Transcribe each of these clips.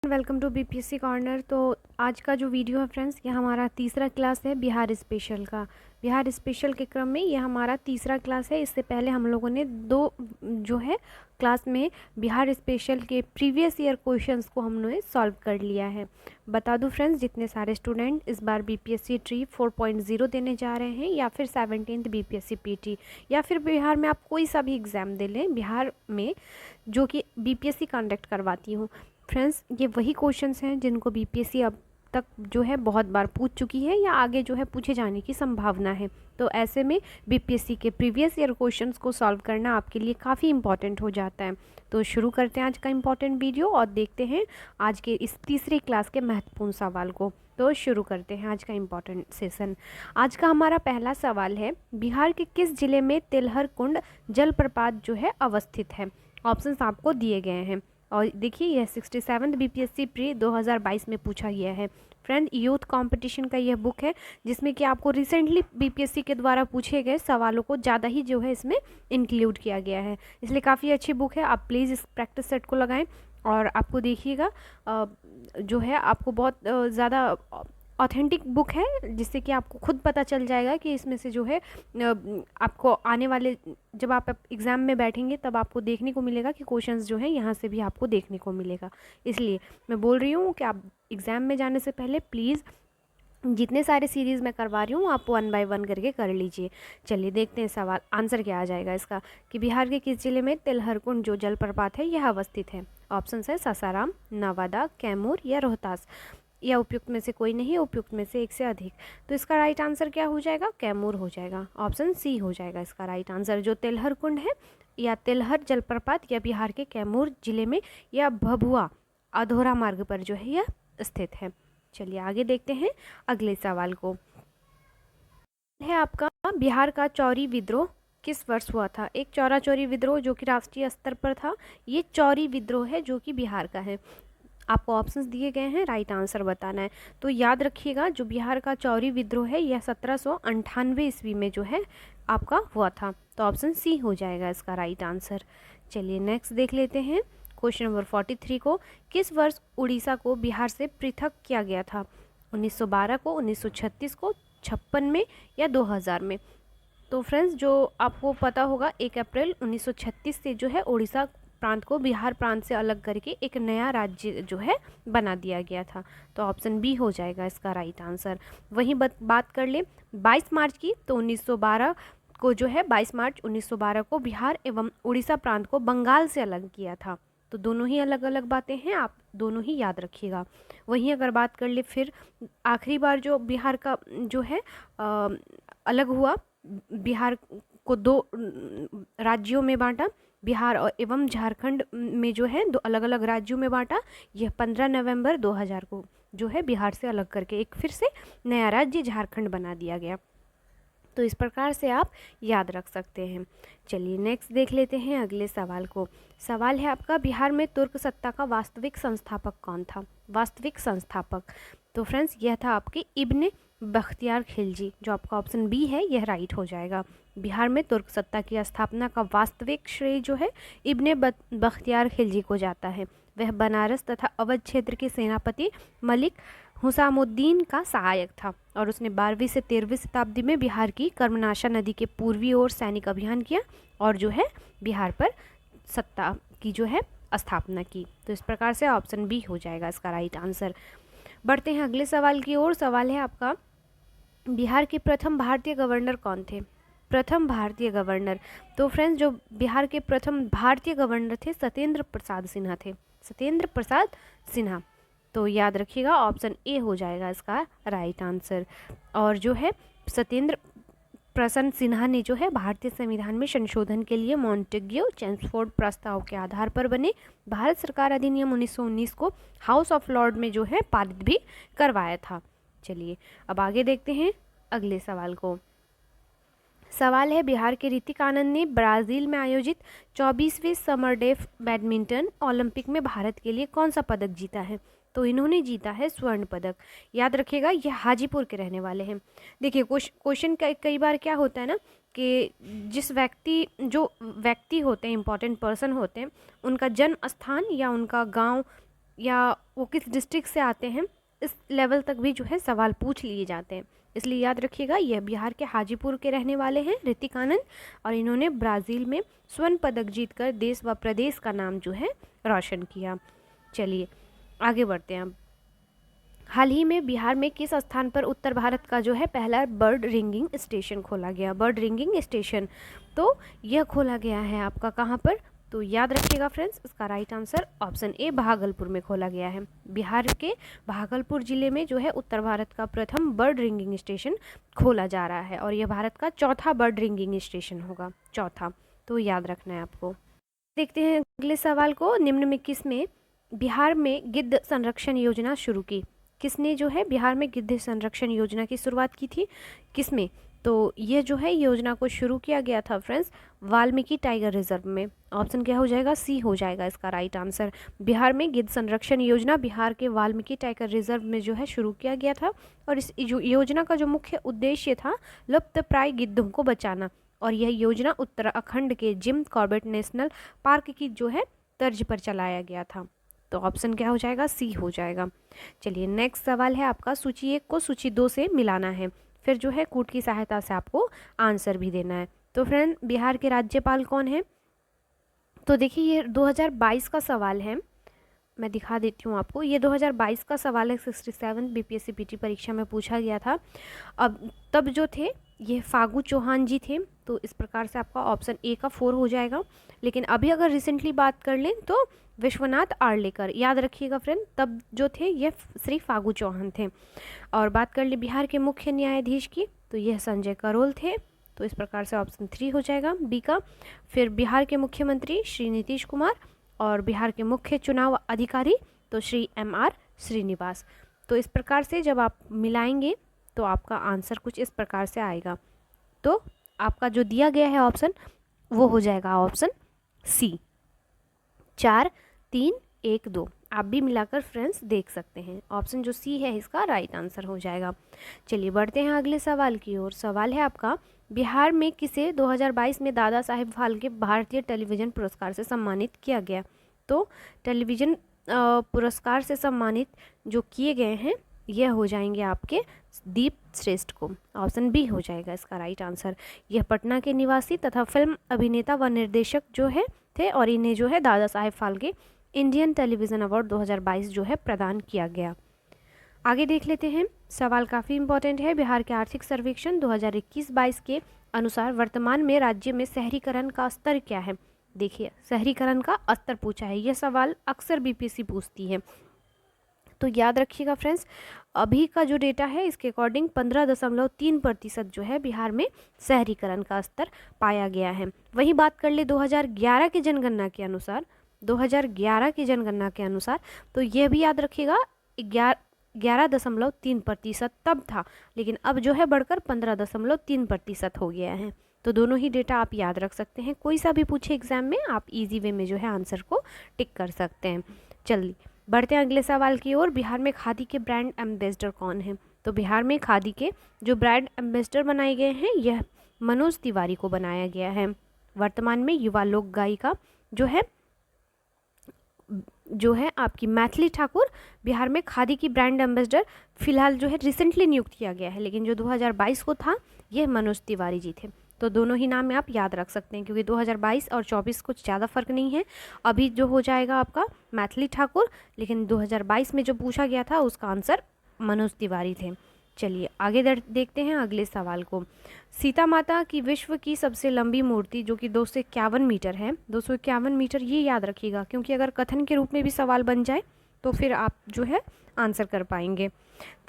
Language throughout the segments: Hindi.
Welcome to BPSC corner. तो आज का जो वीडियो है फ्रेंड्स, ये हमारा तीसरा क्लास है बिहार स्पेशल का। बिहार स्पेशल के क्रम में ये हमारा तीसरा क्लास है। इससे पहले हम लोगों ने दो जो है क्लास में बिहार स्पेशल के प्रीवियस ईयर क्वेश्चंस को हमने सॉल्व कर लिया है। बता दूं फ्रेंड्स, जितने सारे स्टूडेंट इस बार बीपीएससी ट्री 4.0 देने जा रहे हैं या फिर 17th बीपीएससी पीटी या फिर बिहार में आप कोई सा भी एग्ज़ाम दे लें बिहार में, जो कि बीपीएससी कंडक्ट करवाती हूँ फ्रेंड्स, ये वही क्वेश्चंस हैं जिनको बीपीएससी अब तक जो है बहुत बार पूछ चुकी है या आगे जो है पूछे जाने की संभावना है। तो ऐसे में बीपीएससी के प्रीवियस ईयर क्वेश्चंस को सॉल्व करना आपके लिए काफ़ी इंपॉर्टेंट हो जाता है। तो शुरू करते हैं आज का इंपॉर्टेंट वीडियो और देखते हैं आज के इस तीसरी क्लास के महत्वपूर्ण सवाल को। तो शुरू करते हैं आज का इम्पॉर्टेंट सेशन। आज का हमारा पहला सवाल है, बिहार के किस जिले में तिलहर कुंड जलप्रपात जो है अवस्थित है। ऑप्शंस आपको दिए गए हैं और देखिए यह 67th बीपीएससी प्री 2022 में पूछा गया है। फ्रेंड, यूथ कंपटीशन का यह बुक है जिसमें कि आपको रिसेंटली बीपीएससी के द्वारा पूछे गए सवालों को ज़्यादा ही जो है इसमें इंक्लूड किया गया है, इसलिए काफ़ी अच्छी बुक है। आप प्लीज़ इस प्रैक्टिस सेट को लगाएं और आपको देखिएगा जो है आपको बहुत ज़्यादा ऑथेंटिक बुक है, जिससे कि आपको खुद पता चल जाएगा कि इसमें से जो है आपको आने वाले जब आप एग्ज़ाम में बैठेंगे तब आपको देखने को मिलेगा कि क्वेश्चंस जो है यहाँ से भी आपको देखने को मिलेगा। इसलिए मैं बोल रही हूँ कि आप एग्ज़ाम में जाने से पहले प्लीज़ जितने सारे सीरीज़ मैं करवा रही हूँ आप 1 बाय 1 करके कर लीजिए। चलिए देखते हैं सवाल आंसर क्या आ जाएगा इसका, कि बिहार के किस जिले में तिलहरकुंड जो जलप्रपात है यह अवस्थित है। ऑप्शन है सासाराम, नवादा, कैमूर या रोहतास। या उपयुक्त में से कोई नहीं, उपयुक्त में से एक से अधिक। तो इसका राइट आंसर क्या हो जाएगा, कैमूर हो जाएगा। ऑप्शन सी हो जाएगा इसका राइट आंसर। जो तिलहर कुंड है या तिलहर जलप्रपात या बिहार के कैमूर जिले में या भभुआ अधौरा मार्ग पर जो है यह स्थित है। चलिए आगे देखते हैं अगले सवाल को। है आपका, बिहार का चौरी विद्रोह किस वर्ष हुआ था। एक चौरा चौरी विद्रोह जो कि राष्ट्रीय स्तर पर था, ये चौरी विद्रोह है जो कि बिहार का है। आपको ऑप्शंस दिए गए हैं, राइट आंसर बताना है। तो याद रखिएगा जो बिहार का चौरी विद्रोह है यह 1798 ईस्वी में जो है आपका हुआ था। तो ऑप्शन सी हो जाएगा इसका राइट आंसर। चलिए नेक्स्ट देख लेते हैं क्वेश्चन नंबर 43 को। किस वर्ष उड़ीसा को बिहार से पृथक किया गया था। 1912 को, 1936 को, 56 में या 2000 में। तो फ्रेंड्स, जो आपको पता होगा 1 अप्रैल 1936 से जो है उड़ीसा प्रांत को बिहार प्रांत से अलग करके एक नया राज्य जो है बना दिया गया था। तो ऑप्शन बी हो जाएगा इसका राइट आंसर। वहीं बात कर ले 22 मार्च की, तो 1912 को जो है 22 मार्च 1912 को बिहार एवं उड़ीसा प्रांत को बंगाल से अलग किया था। तो दोनों ही अलग अलग बातें हैं, आप दोनों ही याद रखिएगा। वहीं अगर बात कर ले फिर आखिरी बार जो बिहार का जो है अलग हुआ, बिहार को 2 राज्यों में बांटा, बिहार और एवं झारखंड में जो है 2 अलग अलग राज्यों में बांटा। यह 15 नवंबर 2000 को जो है बिहार से अलग करके एक फिर से नया राज्य झारखंड बना दिया गया। तो इस प्रकार से आप याद रख सकते हैं। चलिए नेक्स्ट देख लेते हैं अगले सवाल को। सवाल है आपका, बिहार में तुर्क सत्ता का वास्तविक संस्थापक कौन था। वास्तविक संस्थापक, तो फ्रेंड्स यह था आपके इब्ने बख्तियार खिलजी। जो आपका ऑप्शन बी है यह राइट हो जाएगा। बिहार में तुर्क सत्ता की स्थापना का वास्तविक श्रेय जो है इब्ने बख्तियार खिलजी को जाता है। वह बनारस तथा अवध क्षेत्र के सेनापति मलिक हुसामुद्दीन का सहायक था और उसने 12वीं से 13वीं शताब्दी में बिहार की कर्मनाशा नदी के पूर्वी ओर सैनिक अभियान किया और जो है बिहार पर सत्ता की जो है स्थापना की। तो इस प्रकार से ऑप्शन बी हो जाएगा इसका राइट आंसर। बढ़ते हैं अगले सवाल की ओर। सवाल है आपका, बिहार के प्रथम भारतीय गवर्नर कौन थे। प्रथम भारतीय गवर्नर, तो फ्रेंड्स जो बिहार के प्रथम भारतीय गवर्नर थे सत्येंद्र प्रसाद सिन्हा थे। सत्येंद्र प्रसाद सिन्हा, तो याद रखिएगा ऑप्शन ए हो जाएगा इसका राइट आंसर। और जो है सत्येंद्र प्रसन्न सिन्हा ने जो है भारतीय संविधान में संशोधन के लिए मॉन्टेग्यू चेम्सफोर्ड प्रस्ताव के आधार पर बने भारत सरकार अधिनियम 1919 को हाउस ऑफ लॉर्ड में जो है पारित भी करवाया था। चलिए अब आगे देखते हैं अगले सवाल को। सवाल है, बिहार के ऋतिक आनंद ने ब्राज़ील में आयोजित 24वें समरडेफ बैडमिंटन ओलंपिक में भारत के लिए कौन सा पदक जीता है। तो इन्होंने जीता है स्वर्ण पदक। याद रखिएगा यह हाजीपुर के रहने वाले हैं। देखिए क्वेश्चन कई बार क्या होता है ना कि जो व्यक्ति होते हैं, इंपॉर्टेंट पर्सन होते हैं, उनका जन्म स्थान या उनका गांव या वो किस डिस्ट्रिक्ट से आते हैं, इस लेवल तक भी जो है सवाल पूछ लिए जाते हैं। इसलिए याद रखिएगा, यह बिहार के हाजीपुर के रहने वाले हैं ऋतिक आनंद, और इन्होंने ब्राज़ील में स्वर्ण पदक जीतकर देश व प्रदेश का नाम जो है रोशन किया। चलिए आगे बढ़ते हैं। हाल ही में बिहार में किस स्थान पर उत्तर भारत का जो है पहला बर्ड रिंगिंग स्टेशन खोला गया? बर्ड रिंगिंग स्टेशन तो यह खोला गया है आपका कहाँ पर? तो याद रखिएगा फ्रेंड्स, इसका right answer option A Bhagalpur में खोला गया है। बिहार के भागलपुर जिले में जो है उत्तर भारत का प्रथम बर्ड रिंगिंग स्टेशन खोला जा रहा है, और यह भारत का चौथा बर्ड रिंगिंग स्टेशन होगा, चौथा, तो याद रखना है आपको। देखते हैं अगले सवाल को। निम्न में किसने बिहार में गिद्ध संरक्षण योजना शुरू की? किसने जो है बिहार में गिद्ध संरक्षण योजना की शुरुआत की थी? किसमें? तो ये जो है योजना को शुरू किया गया था फ्रेंड्स वाल्मीकि टाइगर रिजर्व में। ऑप्शन क्या हो जाएगा? सी हो जाएगा इसका राइट आंसर। बिहार में गिद्ध संरक्षण योजना बिहार के वाल्मीकि टाइगर रिजर्व में जो है शुरू किया गया था, और इस योजना का जो मुख्य उद्देश्य था लुप्तप्राय गिद्धों को बचाना, और यह योजना उत्तराखंड के जिम कॉर्बेट नेशनल पार्क की जो है तर्ज पर चलाया गया था। तो ऑप्शन क्या हो जाएगा? सी हो जाएगा। चलिए नेक्स्ट सवाल है आपका, सूची 1 को सूची 2 से मिलाना है, फिर जो है कूट की सहायता से आपको आंसर भी देना है। तो फ्रेंड, बिहार के राज्यपाल कौन है? तो देखिए ये 2022 का सवाल है, मैं दिखा देती हूँ आपको। ये 2022 का सवाल है, 67 बीपीएससी पीटी परीक्षा में पूछा गया था। अब तब जो थे ये फागू चौहान जी थे, तो इस प्रकार से आपका ऑप्शन ए का 4 हो जाएगा। लेकिन अभी अगर रिसेंटली बात कर लें तो विश्वनाथ आर्लेकर, याद रखिएगा फ्रेंड, तब जो थे ये श्री फागू चौहान थे। और बात कर ले बिहार के मुख्य न्यायाधीश की, तो यह संजय करोल थे, तो इस प्रकार से ऑप्शन 3 हो जाएगा बी का। फिर बिहार के मुख्यमंत्री श्री नीतीश कुमार, और बिहार के मुख्य चुनाव अधिकारी तो श्री MR श्रीनिवास। तो इस प्रकार से जब आप मिलाएंगे तो आपका आंसर कुछ इस प्रकार से आएगा। तो आपका जो दिया गया है ऑप्शन वो हो जाएगा ऑप्शन सी, 4 3 1 2। आप भी मिलाकर फ्रेंड्स देख सकते हैं, ऑप्शन जो सी है इसका राइट आंसर हो जाएगा। चलिए बढ़ते हैं अगले सवाल की ओर। सवाल है आपका, बिहार में किसे 2022 में दादा साहेब फाल्के भारतीय टेलीविज़न पुरस्कार से सम्मानित किया गया? तो टेलीविज़न पुरस्कार से सम्मानित जो किए गए हैं यह हो जाएंगे आपके दीप श्रेष्ठ को, ऑप्शन बी हो जाएगा इसका राइट आंसर। यह पटना के निवासी तथा फिल्म अभिनेता व निर्देशक जो है थे, और इन्हें जो है Dada Saheb Phalke Indian television award 2022 जो है प्रदान किया गया। आगे देख लेते हैं, सवाल काफ़ी इंपॉर्टेंट है। बिहार के आर्थिक सर्वेक्षण 2021-22 के अनुसार वर्तमान में राज्य में शहरीकरण का स्तर क्या है? देखिए शहरीकरण का स्तर पूछा है, यह सवाल अक्सर बीपीएससी पूछती है। तो याद रखिएगा फ्रेंड्स, अभी का जो डेटा है इसके अकॉर्डिंग 15.3% जो है बिहार में शहरीकरण का स्तर पाया गया है। वहीं बात कर ले 2011 की जनगणना के अनुसार, 2011 की जनगणना के अनुसार, तो यह भी याद रखिएगा 11.3% तब था, लेकिन अब जो है बढ़कर 15.3% हो गया है। तो दोनों ही डेटा आप याद रख सकते हैं, कोई सा भी पूछे एग्जाम में आप इजी वे में जो है आंसर को टिक कर सकते हैं। चलिए बढ़ते हैं अगले सवाल की ओर। बिहार में खादी के ब्रांड एम्बेसडर कौन है? तो बिहार में खादी के जो ब्रांड एम्बेसडर बनाए गए हैं यह मनोज तिवारी को बनाया गया है। वर्तमान में युवा लोक गायिका जो है आपकी मैथिली ठाकुर बिहार में खादी की ब्रांड एम्बेसडर फिलहाल जो है रिसेंटली नियुक्त किया गया है, लेकिन जो 2022 को था यह मनोज तिवारी जी थे। तो दोनों ही नाम में आप याद रख सकते हैं, क्योंकि 2022 और 24 कुछ ज़्यादा फर्क नहीं है। अभी जो हो जाएगा आपका मैथिली ठाकुर, लेकिन 2022 में जो पूछा गया था उसका आंसर मनोज तिवारी थे। चलिए आगे देखते हैं अगले सवाल को। सीता माता की विश्व की सबसे लंबी मूर्ति जो कि 251 मीटर है, 251 मीटर, ये याद रखिएगा, क्योंकि अगर कथन के रूप में भी सवाल बन जाए तो फिर आप जो है आंसर कर पाएंगे।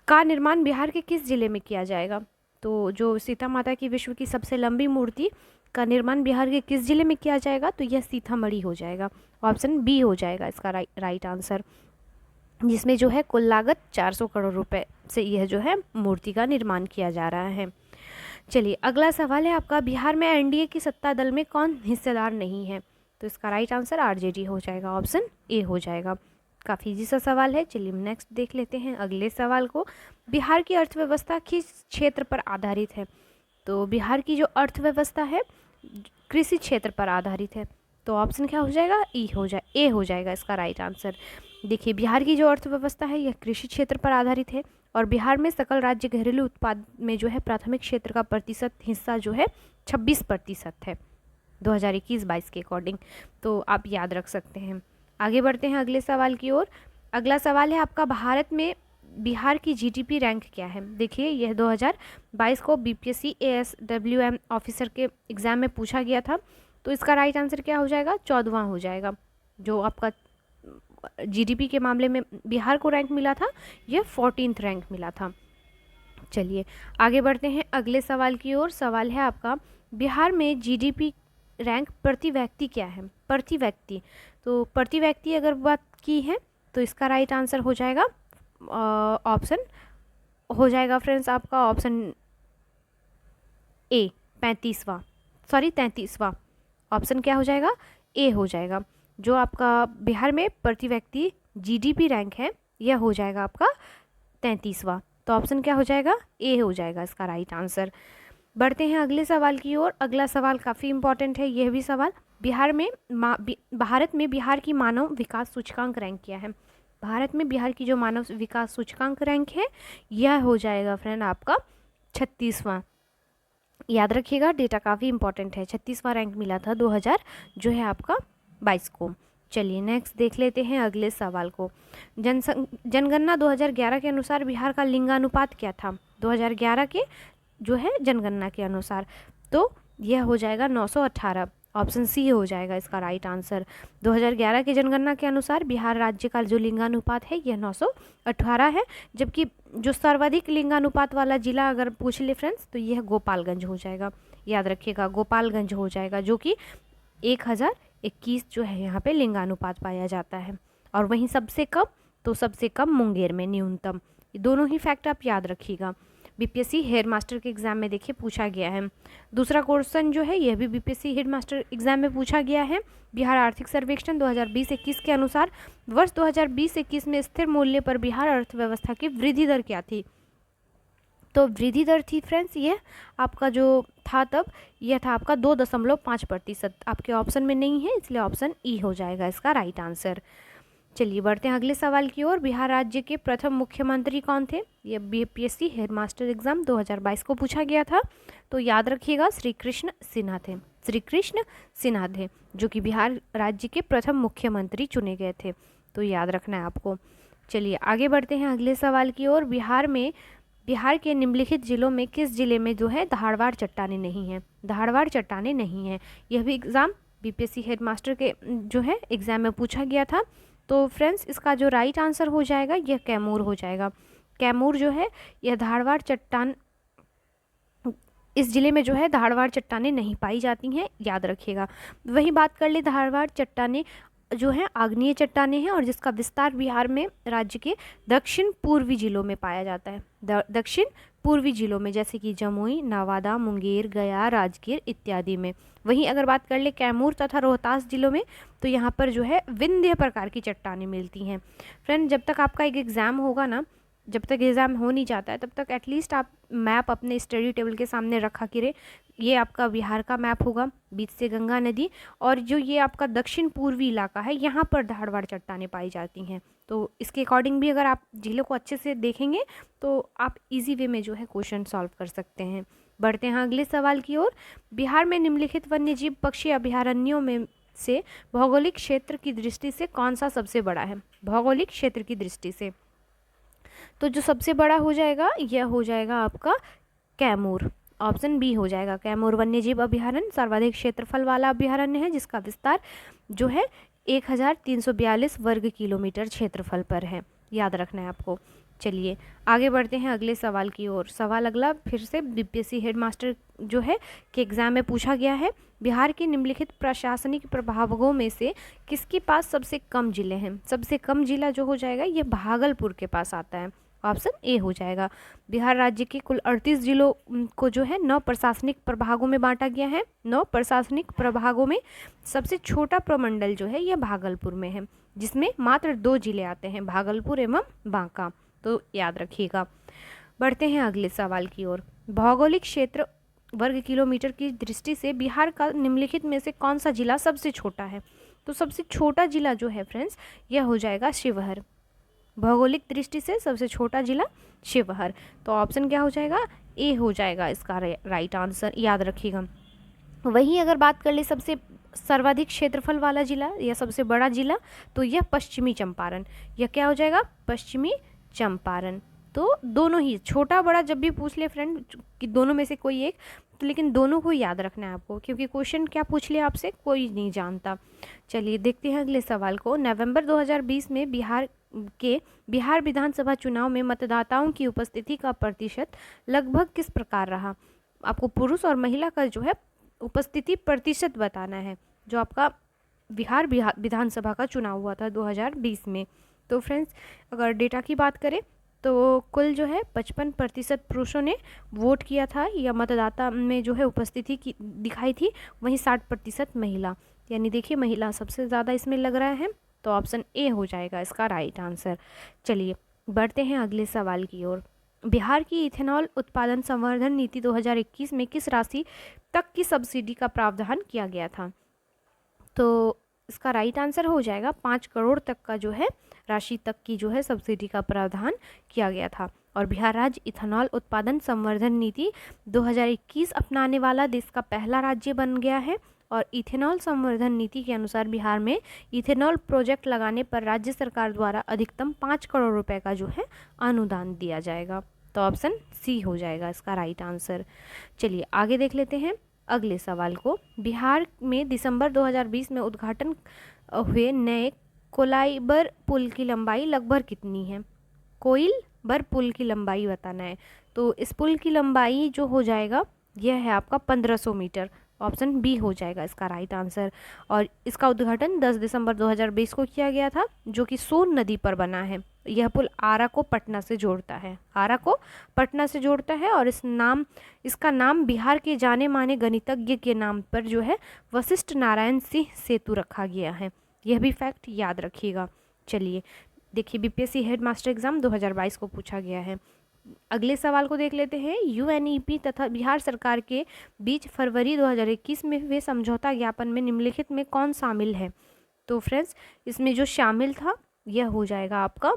का निर्माण बिहार के किस जिले में किया जाएगा? तो जो सीता माता की विश्व की सबसे लंबी मूर्ति का निर्माण बिहार के किस जिले में किया जाएगा? तो यह सीतामढ़ी हो जाएगा, ऑप्शन बी हो जाएगा इसका राइट आंसर, जिसमें जो है कुल लागत 400 करोड़ रुपए से यह जो है मूर्ति का निर्माण किया जा रहा है। चलिए अगला सवाल है आपका, बिहार में एनडीए की सत्ता दल में कौन हिस्सेदार नहीं है? तो इसका राइट आंसर आरजेडी हो जाएगा, ऑप्शन ए हो जाएगा। काफ़ी इजी सा सवाल है। चलिए नेक्स्ट देख लेते हैं अगले सवाल को। बिहार की अर्थव्यवस्था किस क्षेत्र पर आधारित है? तो बिहार की जो अर्थव्यवस्था है कृषि क्षेत्र पर आधारित है। तो ऑप्शन क्या हो जाएगा? ए हो जाएगा इसका राइट आंसर। देखिए, बिहार की जो अर्थव्यवस्था है यह कृषि क्षेत्र पर आधारित है और बिहार में सकल राज्य घरेलू उत्पाद में जो है प्राथमिक क्षेत्र का प्रतिशत हिस्सा जो है 26% है 2021-22 के अकॉर्डिंग। तो आप याद रख सकते हैं। आगे बढ़ते हैं अगले सवाल की ओर। अगला सवाल है आपका, भारत में बिहार की जीडीपी रैंक क्या है। देखिए, यह 2022 को बीपीएससी एएसडब्ल्यूएम ऑफिसर के एग्ज़ाम में पूछा गया था। तो इसका राइट आंसर क्या हो जाएगा, 14वां हो जाएगा। जो आपका जीडीपी के मामले में बिहार को रैंक मिला था, यह 14th रैंक मिला था। चलिए आगे बढ़ते हैं अगले सवाल की ओर। सवाल है आपका, बिहार में जीडीपी रैंक प्रति व्यक्ति क्या है। प्रति व्यक्ति, तो प्रति व्यक्ति अगर बात की है तो इसका राइट आंसर हो जाएगा ऑप्शन हो जाएगा फ्रेंड्स आपका ऑप्शन ए 33वां। ऑप्शन क्या हो जाएगा, ए हो जाएगा। जो आपका बिहार में प्रति व्यक्ति जीडीपी रैंक है यह हो जाएगा आपका 33वां। तो ऑप्शन क्या हो जाएगा, ए हो जाएगा इसका राइट आंसर। बढ़ते हैं अगले सवाल की ओर। अगला सवाल काफ़ी इंपॉर्टेंट है यह भी सवाल। भारत में बिहार की मानव विकास सूचकांक रैंक क्या है। भारत में बिहार की जो मानव विकास सूचकांक रैंक है यह हो जाएगा फ्रेंड आपका 36वां। याद रखिएगा, डेटा काफ़ी इंपॉर्टेंट है। 36वां रैंक मिला था 2022 को। चलिए नेक्स्ट देख लेते हैं अगले सवाल को। जनगणना 2011 के अनुसार बिहार का लिंगानुपात क्या था। 2011 के जो है जनगणना के अनुसार, तो यह हो जाएगा 918। ऑप्शन सी हो जाएगा इसका राइट आंसर। 2011 के जनगणना के अनुसार बिहार राज्य का जो लिंगानुपात है यह 918 है। जबकि जो सर्वाधिक लिंगानुपात वाला जिला अगर पूछ ले फ्रेंड्स तो यह गोपालगंज हो जाएगा। याद रखिएगा, गोपालगंज हो जाएगा, जो कि 1021 जो है यहाँ पे लिंगानुपात पाया जाता है। और वहीं सबसे कम मुंगेर में न्यूनतम। ये दोनों ही फैक्ट आप याद रखिएगा। बीपीएससी हेड मास्टर के एग्ज़ाम में देखिए पूछा गया है। दूसरा क्वेश्चन जो है यह भी बीपीएससी हेड मास्टर एग्ज़ाम में पूछा गया है। बिहार आर्थिक सर्वेक्षण 2020-21 के अनुसार वर्ष 2020-21 में स्थिर मूल्य पर बिहार अर्थव्यवस्था की वृद्धि दर क्या थी। तो वृद्धि दर थी फ्रेंड्स यह आपका जो था तब यह था आपका 2.5%। आपके ऑप्शन में नहीं है, इसलिए ऑप्शन ई हो जाएगा इसका राइट आंसर। चलिए बढ़ते हैं अगले सवाल की ओर। बिहार राज्य के प्रथम मुख्यमंत्री कौन थे। ये बीपीएससी हेड मास्टर एग्जाम 2022 को पूछा गया था। तो याद रखिएगा, श्री कृष्ण सिन्हा थे, जो कि बिहार राज्य के प्रथम मुख्यमंत्री चुने गए थे। तो याद रखना है आपको। चलिए आगे बढ़ते हैं अगले सवाल की ओर। बिहार के निम्नलिखित जिलों में किस जिले में जो है धारवाड़ चट्टानें नहीं हैं। धारवाड़ चट्टानें नहीं हैं। यह भी एग्ज़ाम बीपीएससी हेड मास्टर के जो है एग्ज़ाम में पूछा गया था। तो फ्रेंड्स इसका जो राइट आंसर हो जाएगा यह कैमूर हो जाएगा। कैमूर जो है यह धारवाड़ चट्टान, इस जिले में जो है धारवाड़ चट्टानें नहीं पाई जाती हैं, याद रखिएगा। वही बात कर ले, धारवाड़ चट्टानें जो है आग्नेय चट्टानें हैं और जिसका विस्तार बिहार में राज्य के दक्षिण पूर्वी जिलों में पाया जाता है। दक्षिण पूर्वी जिलों में जैसे कि जमुई, नवादा, मुंगेर, गया, राजगीर इत्यादि में। वहीं अगर बात कर ले कैमूर तथा रोहतास जिलों में, तो यहाँ पर जो है विंध्य प्रकार की चट्टानें मिलती हैं। फ्रेंड, जब तक आपका एक एग्ज़ाम होगा ना, जब तक एग्ज़ाम हो नहीं जाता है तब तक एटलीस्ट आप मैप अपने स्टडी टेबल के सामने रखा करें। ये आपका बिहार का मैप होगा, बीच से गंगा नदी, और जो ये आपका दक्षिण पूर्वी इलाका है यहाँ पर धारवाड़ चट्टानें पाई जाती हैं। तो इसके अकॉर्डिंग भी अगर आप जिलों को अच्छे से देखेंगे तो आप इजी वे में जो है क्वेश्चन सॉल्व कर सकते हैं। बढ़ते हैं अगले सवाल की ओर। बिहार में निम्नलिखित वन्यजीव पक्षी अभयारण्यों में से भौगोलिक क्षेत्र की दृष्टि से कौन सा सबसे बड़ा है। भौगोलिक क्षेत्र की दृष्टि से तो जो सबसे बड़ा हो जाएगा यह हो जाएगा आपका कैमूर। ऑप्शन बी हो जाएगा। कैमूर वन्यजीव अभयारण्य सर्वाधिक क्षेत्रफल वाला अभयारण्य है, जिसका विस्तार जो है 1342 वर्ग किलोमीटर क्षेत्रफल पर है। याद रखना है आपको। चलिए आगे बढ़ते हैं अगले सवाल की ओर। सवाल अगला फिर से बीपीएससी हेड मास्टर जो है के एग्ज़ाम में पूछा गया है। बिहार के निम्नलिखित प्रशासनिक प्रभागों में से किसके पास सबसे कम जिले हैं। सबसे कम जिला जो हो जाएगा ये भागलपुर के पास आता है। ऑप्शन ए हो जाएगा। बिहार राज्य के कुल 38 जिलों को जो है 9 प्रशासनिक प्रभागों में बांटा गया है। 9 प्रशासनिक प्रभागों में सबसे छोटा प्रमंडल जो है यह भागलपुर में है, जिसमें मात्र 2 जिले आते हैं, भागलपुर एवं बांका। तो याद रखिएगा। बढ़ते हैं अगले सवाल की ओर। भौगोलिक क्षेत्र वर्ग किलोमीटर की दृष्टि से बिहार का निम्नलिखित में से कौन सा जिला सबसे छोटा है। तो सबसे छोटा जिला जो है फ्रेंड्स यह हो जाएगा शिवहर। भौगोलिक दृष्टि से सबसे छोटा जिला शिवहर। तो ऑप्शन क्या हो जाएगा, ए हो जाएगा इसका राइट आंसर, याद रखिएगा। वहीं अगर बात कर ले सबसे सर्वाधिक क्षेत्रफल वाला जिला या सबसे बड़ा जिला, तो यह पश्चिमी चंपारण। यह क्या हो जाएगा, पश्चिमी चंपारण। तो दोनों ही, छोटा बड़ा जब भी पूछ ले फ्रेंड कि दोनों में से कोई एक, तो लेकिन दोनों को याद रखना है आपको, क्योंकि क्वेश्चन क्या पूछ लिया आपसे कोई नहीं जानता। चलिए देखते हैं अगले सवाल को। नवंबर 2020 में बिहार विधानसभा चुनाव में मतदाताओं की उपस्थिति का प्रतिशत लगभग किस प्रकार रहा। आपको पुरुष और महिला का जो है उपस्थिति प्रतिशत बताना है, जो आपका बिहार विधानसभा का चुनाव हुआ था 2020 में। तो फ्रेंड्स अगर डेटा की बात करें तो कुल जो है 55% पुरुषों ने वोट किया था या मतदाता में जो है उपस्थिति की दिखाई थी, वहीं 60% महिला, यानी देखिए महिला सबसे ज़्यादा इसमें लग रहा है। तो ऑप्शन ए हो जाएगा इसका राइट आंसर। चलिए बढ़ते हैं अगले सवाल की ओर। बिहार की इथेनॉल उत्पादन संवर्धन नीति 2021 में किस राशि तक की सब्सिडी का प्रावधान किया गया था। तो इसका राइट आंसर हो जाएगा 5 करोड़ तक का जो है राशि तक की जो है सब्सिडी का प्रावधान किया गया था। और बिहार राज्य इथेनॉल उत्पादन संवर्धन नीति 2021 अपनाने वाला देश का पहला राज्य बन गया है। और इथेनॉल संवर्धन नीति के अनुसार बिहार में इथेनॉल प्रोजेक्ट लगाने पर राज्य सरकार द्वारा अधिकतम 5 करोड़ रुपए का जो है अनुदान दिया जाएगा। तो ऑप्शन सी हो जाएगा इसका राइट आंसर। चलिए आगे देख लेते हैं अगले सवाल को। बिहार में दिसंबर 2020 में उद्घाटन हुए नए कोलाइबर पुल की लंबाई लगभग कितनी है। कोइलबर पुल की लंबाई बताना है। तो इस पुल की लंबाई जो हो जाएगा यह है आपका 1500 मीटर। ऑप्शन बी हो जाएगा इसका राइट आंसर। और इसका उद्घाटन 10 दिसंबर 2020 को किया गया था, जो कि सोन नदी पर बना है। यह पुल आरा को पटना से जोड़ता है, आरा को पटना से जोड़ता है। और इसका नाम बिहार के जाने माने गणितज्ञ के नाम पर जो है वशिष्ठ नारायण सिंह सेतु रखा गया है। यह भी फैक्ट याद रखिएगा। चलिए देखिए बीपीएससी हेड मास्टर एग्जाम 2022 को पूछा गया है। अगले सवाल को देख लेते हैं। यूएनईपी तथा बिहार सरकार के बीच फरवरी 2021 में हुए समझौता ज्ञापन में निम्नलिखित में कौन शामिल है। तो फ्रेंड्स इसमें जो शामिल था यह हो जाएगा आपका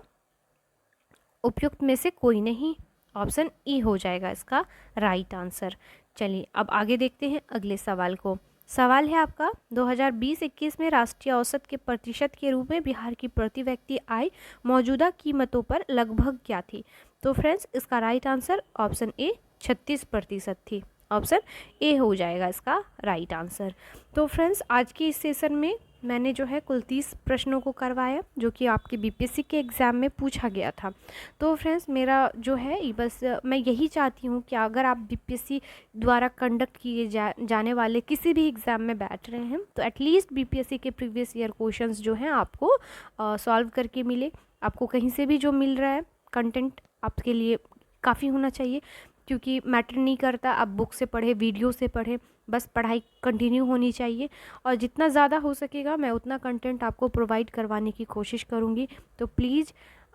उपयुक्त में से कोई नहीं। ऑप्शन ई हो जाएगा इसका राइट आंसर। चलिए अब आगे देखते हैं अगले सवाल को। सवाल है आपका 2020-21 में राष्ट्रीय औसत के प्रतिशत के रूप में बिहार की प्रति व्यक्ति आय मौजूदा कीमतों पर लगभग क्या थी। तो फ्रेंड्स इसका राइट आंसर ऑप्शन ए 36% थी। ऑप्शन ए हो जाएगा इसका राइट आंसर। तो फ्रेंड्स आज के इस सेशन में मैंने जो है कुल 30 प्रश्नों को करवाया, जो कि आपके बीपीएससी के एग्ज़ाम में पूछा गया था। तो फ्रेंड्स मेरा जो है बस मैं यही चाहती हूँ कि अगर आप बीपीएससी द्वारा कंडक्ट किए जाने वाले किसी भी एग्ज़ाम में बैठ रहे हैं, तो एटलीस्ट बीपीएससी के प्रीवियस ईयर क्वेश्चंस जो हैं आपको सॉल्व करके मिले। आपको कहीं से भी जो मिल रहा है कंटेंट आपके लिए काफ़ी होना चाहिए, क्योंकि मैटर नहीं करता आप बुक से पढ़े, वीडियो से पढ़े, बस पढ़ाई कंटिन्यू होनी चाहिए। और जितना ज़्यादा हो सकेगा मैं उतना कंटेंट आपको प्रोवाइड करवाने की कोशिश करूँगी। तो प्लीज़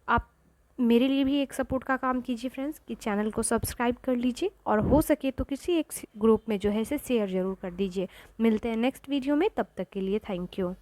आप मेरे लिए भी एक सपोर्ट का काम कीजिए फ्रेंड्स, कि चैनल को सब्सक्राइब कर लीजिए और हो सके तो किसी एक ग्रुप में जो है इसे शेयर ज़रूर कर दीजिए। मिलते हैं नेक्स्ट वीडियो में, तब तक के लिए थैंक यू।